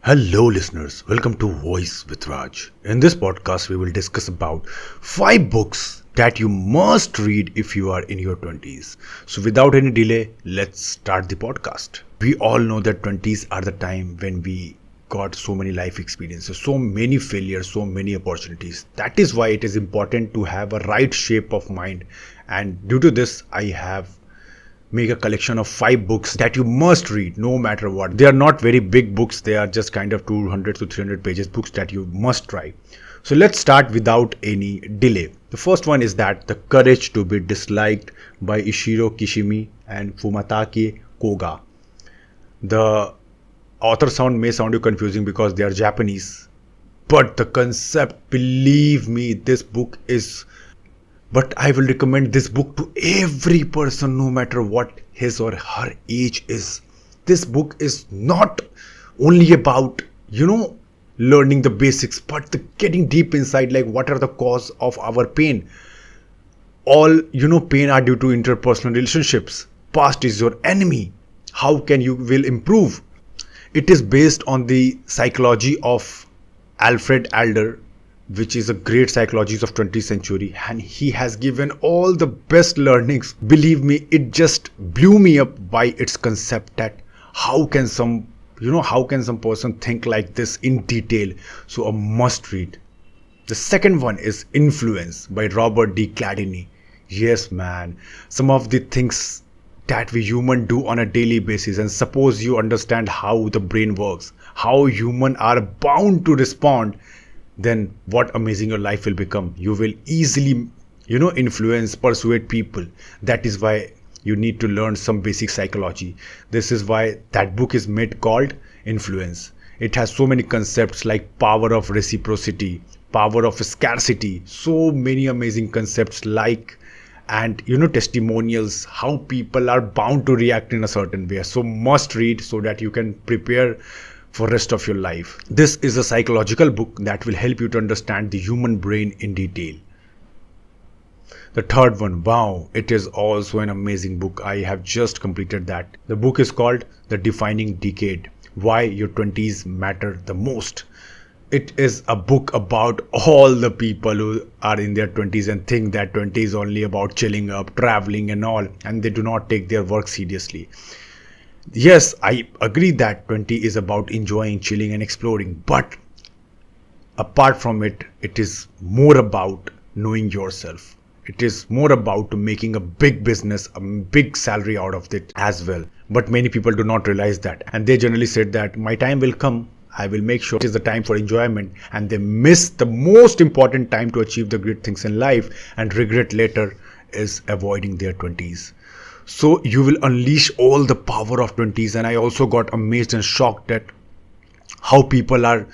Hello listeners, welcome to Voice with Raj. In this podcast we will discuss about 5 books that you must read if you are in your 20s. So without any delay, let's start the podcast. We all know that 20s are the time when we got so many life experiences, so many failures, so many opportunities. That is why it is important to have a right shape of mind, and due to this I have make a collection of 5 books that you must read no matter what. They are not very big books, they are just kind of 200 to 300 pages books that you must try. So let's start without any delay. The first one is that The Courage to be Disliked by Ishiro Kishimi and Fumitake Koga. The author may sound you confusing because they are Japanese, but the concept, believe me, but I will recommend this book to every person no matter what his or her age is. This book is not only about, learning the basics, but getting deep inside, like what are the cause of our pain. All, pain are due to interpersonal relationships. Past is your enemy. How can you will improve? It is based on the psychology of Alfred Adler, which is a great psychologist of 20th century, and he has given all the best learnings. Believe me, it just blew me up by its concept that how can some person think like this in detail. So a must read. The second one is Influence by Robert D. Gladini. Yes man, some of the things that we human do on a daily basis, and suppose you understand how the brain works, how humans are bound to respond, then what amazing your life will become. You will easily, influence, persuade people. That is why you need to learn some basic psychology. This is why that book is made called Influence. It has so many concepts like power of reciprocity, power of scarcity, so many amazing concepts and testimonials, how people are bound to react in a certain way. So must read so that you can prepare for rest of your life. This is a psychological book that will help you to understand the human brain in detail. The third one, wow, it is also an amazing book. I have just completed that. The book is called The Defining Decade, Why Your 20s Matter the Most. It is a book about all the people who are in their 20s and think that 20 is only about chilling up, traveling and all, and they do not take their work seriously. Yes, I agree that 20 is about enjoying, chilling and exploring. But apart from it, it is more about knowing yourself. It is more about making a big business, a big salary out of it as well. But many people do not realize that. And they generally said that my time will come. I will make sure it is the time for enjoyment. And they miss the most important time to achieve the great things in life. And regret later is avoiding their 20s. So you will unleash all the power of 20s. And I also got amazed and shocked at how people are,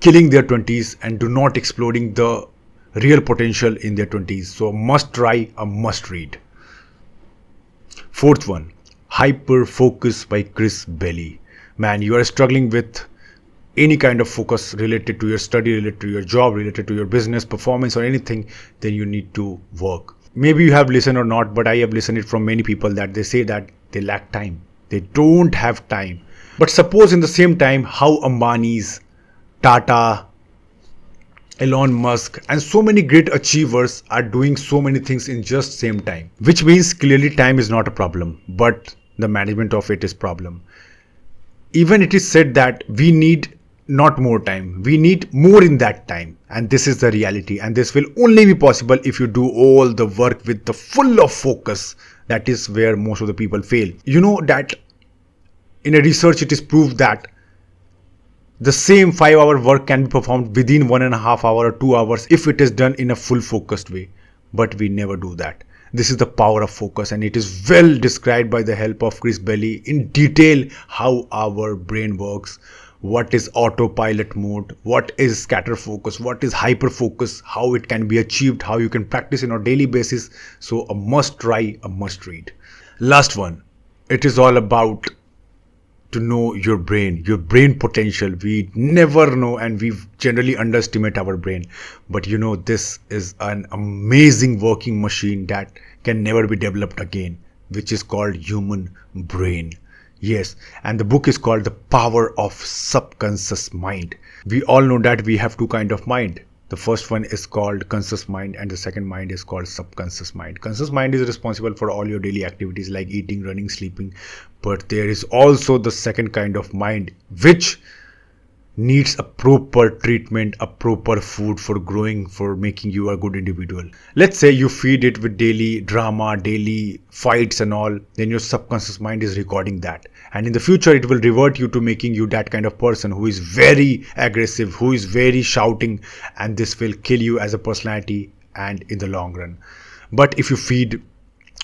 killing their 20s and do not exploring the real potential in their 20s. So must try, a must read. Fourth one, Hyperfocus by Chris Belly. Man, you are struggling with any kind of focus related to your study, related to your job, related to your business performance or anything, then you need to work. Maybe you have listened or not, but I have listened it from many people that they say that they lack time. They don't have time. But suppose in the same time how Ambani's, Tata, Elon Musk and so many great achievers are doing so many things in just same time. Which means clearly time is not a problem, but the management of it is problem. Even it is said that we need not more time, we need more in that time, and this is the reality, and this will only be possible if you do all the work with the full of focus. That is where most of the people fail. That in a research it is proved that the same 5-hour work can be performed within 1.5 hours or 2 hours if it is done in a full focused way, but we never do that. This is the power of focus, and it is well described by the help of Chris Belly in detail how our brain works, what is autopilot mode, what is scatter focus, what is hyper focus, how it can be achieved, how you can practice on a daily basis. So a must try, a must read. Last one, it is all about to know your brain potential. We never know, and we generally underestimate our brain, but this is an amazing working machine that can never be developed again, which is called human brain. Yes, and the book is called The Power of Subconscious Mind. We all know that we have two kind of mind. The first one is called conscious mind and the second mind is called subconscious mind. Conscious mind is responsible for all your daily activities like eating, running, sleeping. But there is also the second kind of mind which needs a proper treatment, a proper food for growing, for making you a good individual. Let's say you feed it with daily drama, daily fights and all, then your subconscious mind is recording that. And in the future, it will revert you to making you that kind of person who is very aggressive, who is very shouting, and this will kill you as a personality and in the long run. But if you feed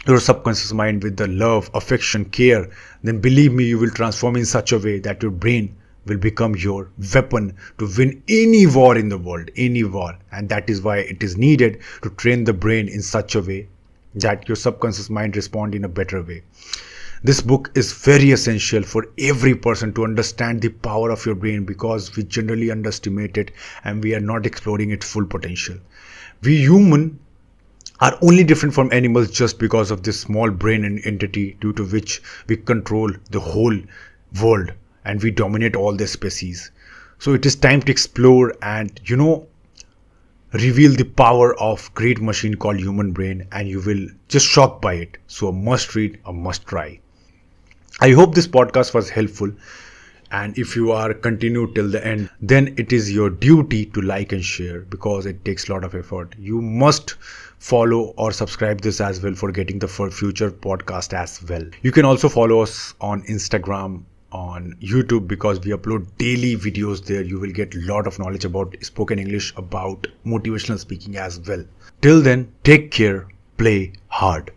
your subconscious mind with the love, affection, care, then believe me, you will transform in such a way that your brain will become your weapon to win any war in the world, any war. And that is why it is needed to train the brain in such a way that your subconscious mind respond in a better way. This book is very essential for every person to understand the power of your brain, because we generally underestimate it and we are not exploring its full potential. We human are only different from animals just because of this small brain and entity due to which we control the whole world and we dominate all the species. So it is time to explore and reveal the power of great machine called human brain, and you will just shocked by it. So a must read, a must try. I hope this podcast was helpful, and if you are continued till the end, then it is your duty to like and share, because it takes a lot of effort. You must follow or subscribe this as well for getting the future podcast as well. You can also follow us on Instagram, on YouTube, because we upload daily videos there. You will get a lot of knowledge about spoken English, about motivational speaking as well. Till then, take care, play hard.